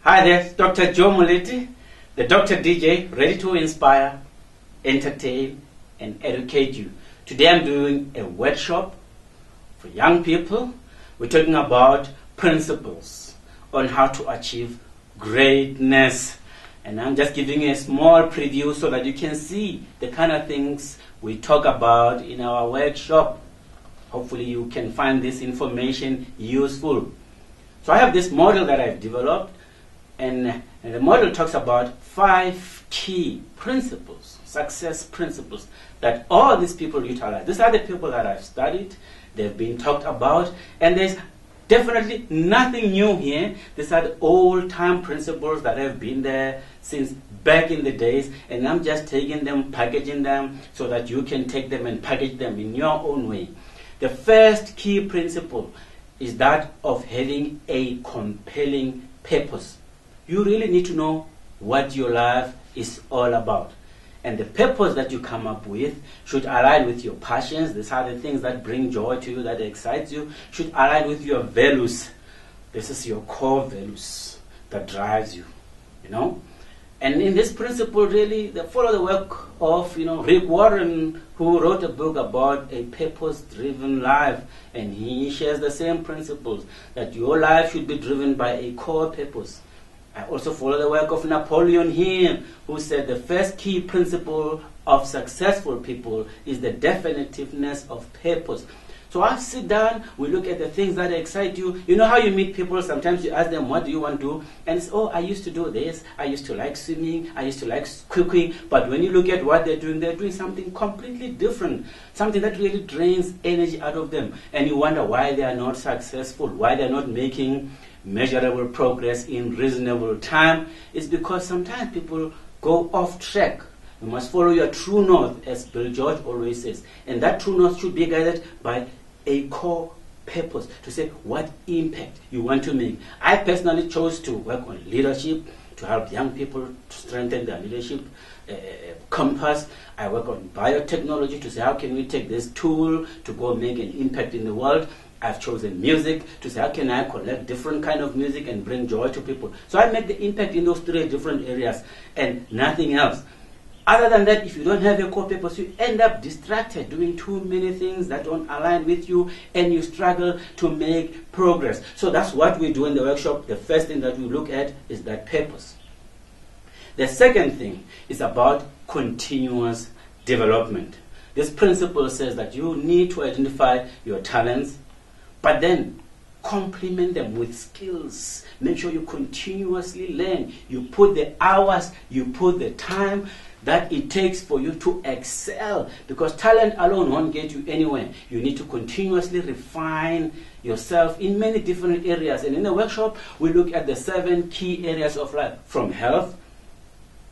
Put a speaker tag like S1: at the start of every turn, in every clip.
S1: Hi there, it's Dr. Joe Molete, the Dr. DJ, ready to inspire, entertain, and educate you. Today I'm doing a workshop for young people. We're talking about principles on how to achieve greatness. And I'm just giving you a small preview so that you can see the kind of things we talk about in our workshop. Hopefully you can find this information useful. So I have this model that I've developed, and the model talks about 5 key principles, success principles, that all these people utilize. These are the people that I've studied, they've been talked about, and there's definitely nothing new here. These are the old-time principles that have been there since back in the days, and I'm just taking them, packaging them, so that you can take them and package them in your own way. The first key principle is that of having a compelling purpose. You really need to know what your life is all about. And the purpose that you come up with should align with your passions. These are the things that bring joy to you, that excite you. Should align with your values. This is your core values that drives you, you know. And in this principle, really, they follow the work of, Rick Warren, who wrote a book about a purpose-driven life. And he shares the same principles, that your life should be driven by a core purpose. I also follow the work of Napoleon Hill, who said the first key principle of successful people is the definitiveness of purpose. So I sit down, we look at the things that excite you. You know how you meet people, sometimes you ask them, what do you want to do? And it's, oh, I used to do this, I used to like swimming, I used to like cooking. But when you look at what they're doing something completely different, something that really drains energy out of them. And you wonder why they are not successful, why they're not making measurable progress in reasonable time. It's because sometimes people go off track. You must follow your true north, as Bill George always says. And that true north should be guided by a core purpose, to say what impact you want to make. I personally chose to work on leadership, to help young people to strengthen their leadership compass. I work on biotechnology, to say how can we take this tool to go make an impact in the world. I've chosen music, to say how can I collect different kind of music and bring joy to people. So I make the impact in those 3 different areas and nothing else. Other than that, if you don't have a core purpose, you end up distracted, doing too many things that don't align with you, and you struggle to make progress. So that's what we do in the workshop. The first thing that we look at is that purpose. The second thing is about continuous development. This principle says that you need to identify your talents, but then complement them with skills. Make sure you continuously learn. You put the hours, you put the time that it takes for you to excel, because talent alone won't get you anywhere. You need to continuously refine yourself in many different areas. And in the workshop, we look at the 7 key areas of life. From health,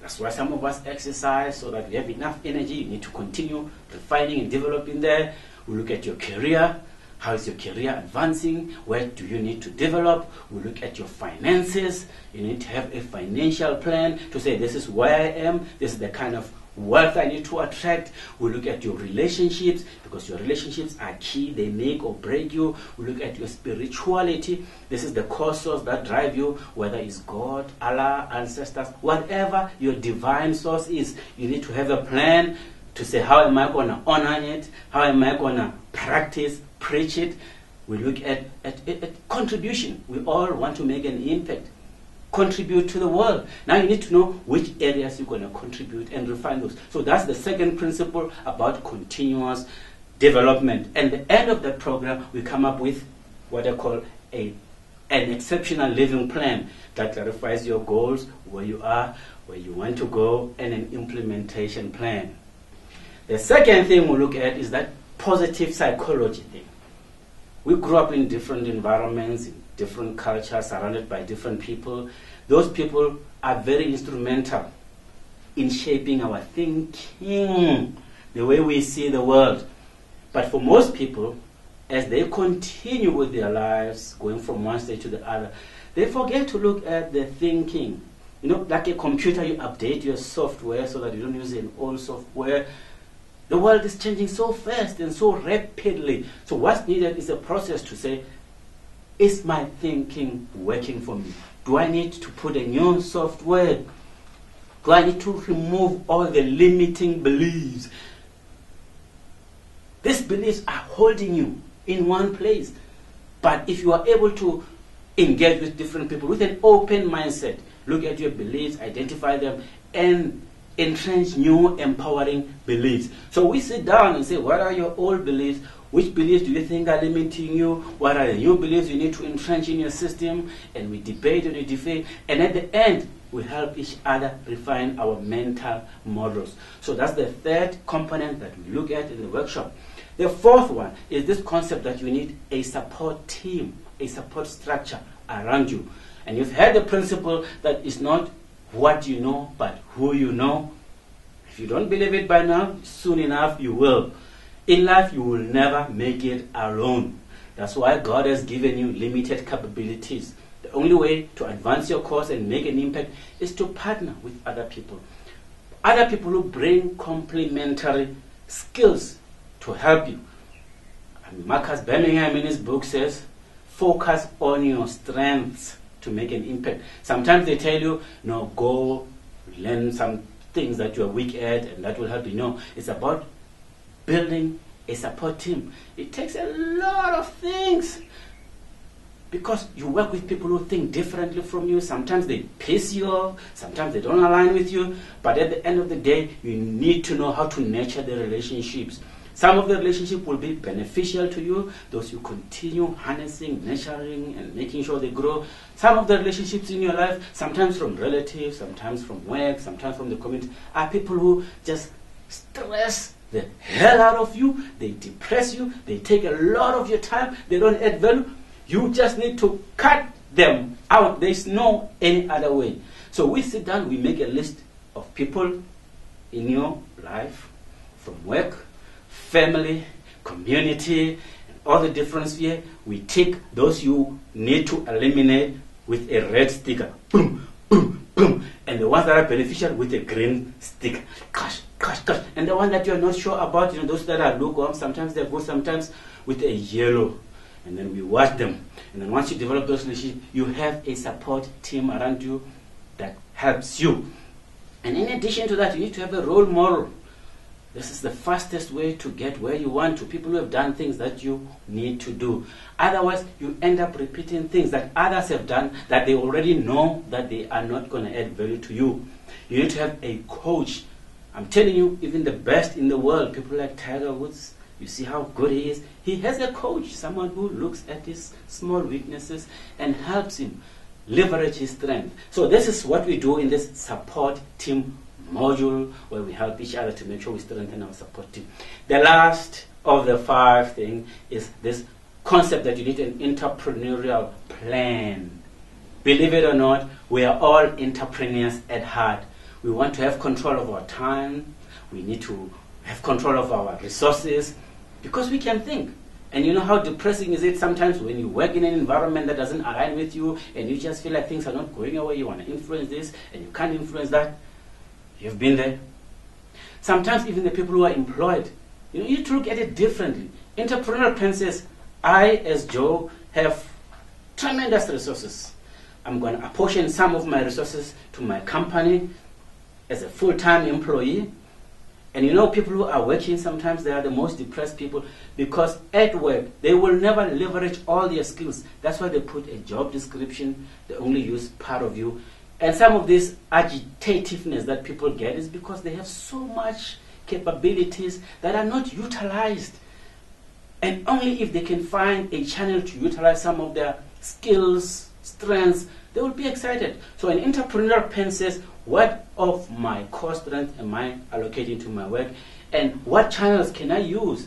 S1: that's why some of us exercise, so that we have enough energy. You need to continue refining and developing there. We look at your career. How is your career advancing? Where do you need to develop? We look at your finances. You need to have a financial plan to say, this is where I am. This is the kind of wealth I need to attract. We look at your relationships, because your relationships are key. They make or break you. We look at your spirituality. This is the core source that drives you, whether it's God, Allah, ancestors, whatever your divine source is. You need to have a plan to say, how am I going to honor it? How am I going to practice, preach it? We look at contribution. We all want to make an impact, contribute to the world. Now you need to know which areas you're going to contribute and refine those. So that's the second principle about continuous development. And at the end of that program, we come up with what I call an exceptional living plan that clarifies your goals, where you are, where you want to go, and an implementation plan. The second thing we look at is that positive psychology thing. We grew up in different environments, in different cultures, surrounded by different people. Those people are very instrumental in shaping our thinking, the way we see the world. But for most people, as they continue with their lives, going from one stage to the other, they forget to look at the thinking. Like a computer, you update your software so that you don't use an old software. The world is changing so fast and so rapidly. So what's needed is a process to say, is my thinking working for me? Do I need to put a new software? Do I need to remove all the limiting beliefs? These beliefs are holding you in one place. But if you are able to engage with different people with an open mindset, look at your beliefs, identify them, and entrench new empowering beliefs. So we sit down and say, what are your old beliefs? Which beliefs do you think are limiting you? What are the new beliefs you need to entrench in your system? And we debate and we debate. And at the end, we help each other refine our mental models. So that's the third component that we look at in the workshop. The fourth one is this concept that you need a support team, a support structure around you. And you've heard the principle that it's not what you know, but who you know. If you don't believe it by now, soon enough you will. In life, you will never make it alone. That's why God has given you limited capabilities. The only way to advance your cause and make an impact is to partner with other people. Other people who bring complementary skills to help you. And Marcus Birmingham in his book says, focus on your strengths to make an impact. Sometimes they tell you, no, go learn some things that you are weak at and that will help you. No, it's about building a support team. It takes a lot of things because you work with people who think differently from you. Sometimes they piss you off, sometimes they don't align with you, but at the end of the day, you need to know how to nurture the relationships. Some of the relationships will be beneficial to you, those you continue harnessing, nurturing, and making sure they grow. Some of the relationships in your life, sometimes from relatives, sometimes from work, sometimes from the community, are people who just stress the hell out of you. They depress you. They take a lot of your time. They don't add value. You just need to cut them out. There's no any other way. So we sit down, we make a list of people in your life, from work, family, community, and all the different spheres. We take those you need to eliminate with a red sticker. Boom, boom, boom. And the ones that are beneficial with a green sticker. Gosh. And the one that you're not sure about, those that are lukewarm, sometimes they're good, sometimes with a yellow. And then we watch them. And then once you develop those relationships, you have a support team around you that helps you. And in addition to that, you need to have a role model. This is the fastest way to get where you want to. People who have done things that you need to do. Otherwise, you end up repeating things that others have done that they already know that they are not going to add value to you. You need to have a coach. I'm telling you, even the best in the world, people like Tiger Woods, you see how good he is. He has a coach, someone who looks at his small weaknesses and helps him leverage his strength. So this is what we do in this support team module, where we help each other to make sure we strengthen our support team. The last of the 5 things is this concept that you need an entrepreneurial plan. Believe it or not, we are all entrepreneurs at heart. We want to have control of our time. We need to have control of our resources because we can think. And you know how depressing is it sometimes when you work in an environment that doesn't align with you and you just feel like things are not going your way. You want to influence this and you can't influence that. You've been there. Sometimes even the people who are employed, you need to look at it differently. Entrepreneurial plan says, I as Joe have tremendous resources. I'm going to apportion some of my resources to my company as a full-time employee. And people who are working, sometimes they are the most depressed people because at work, they will never leverage all their skills. That's why they put a job description. They only use part of you. And some of this agitativeness that people get is because they have so much capabilities that are not utilized. And only if they can find a channel to utilize some of their skills, strengths, they will be excited. So an entrepreneurial plan says, what of my core strength am I allocating to my work? And what channels can I use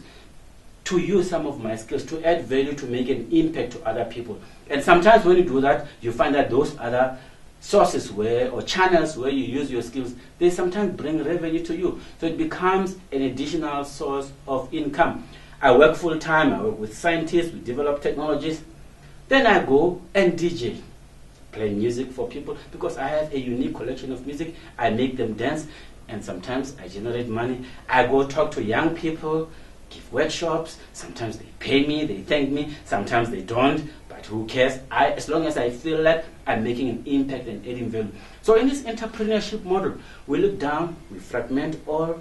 S1: to use some of my skills to add value, to make an impact to other people? And sometimes when you do that, you find that those other sources or channels where you use your skills, they sometimes bring revenue to you. So it becomes an additional source of income. I work full time, I work with scientists, we develop technologies. Then I go and DJ. Play music for people because I have a unique collection of music. I make them dance and sometimes I generate money. I go talk to young people, give workshops. Sometimes they pay me, they thank me, sometimes they don't. But who cares? As long as I feel that I'm making an impact and adding value. So in this entrepreneurship model, we look down, we fragment all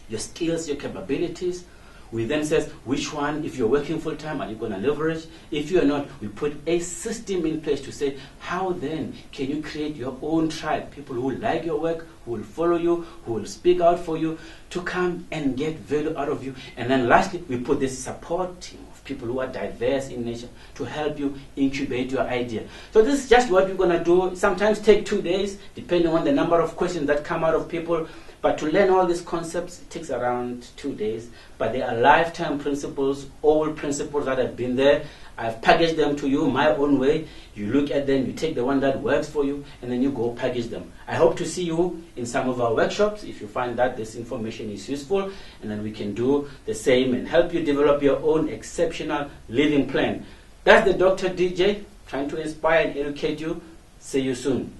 S1: your skills, your capabilities. We then says, which one, if you're working full-time, are you going to leverage? If you're not, we put a system in place to say, how then can you create your own tribe? People who like your work, who will follow you, who will speak out for you, to come and get value out of you. And then lastly, we put this support team of people who are diverse in nature to help you incubate your idea. So this is just what we're going to do. Sometimes take 2 days, depending on the number of questions that come out of people. But to learn all these concepts, it takes around 2 days. But they are lifetime principles, old principles that have been there. I've packaged them to you my own way. You look at them, you take the one that works for you, and then you go package them. I hope to see you in some of our workshops if you find that this information is useful, and then we can do the same and help you develop your own exceptional living plan. That's the Dr. DJ, trying to inspire and educate you. See you soon.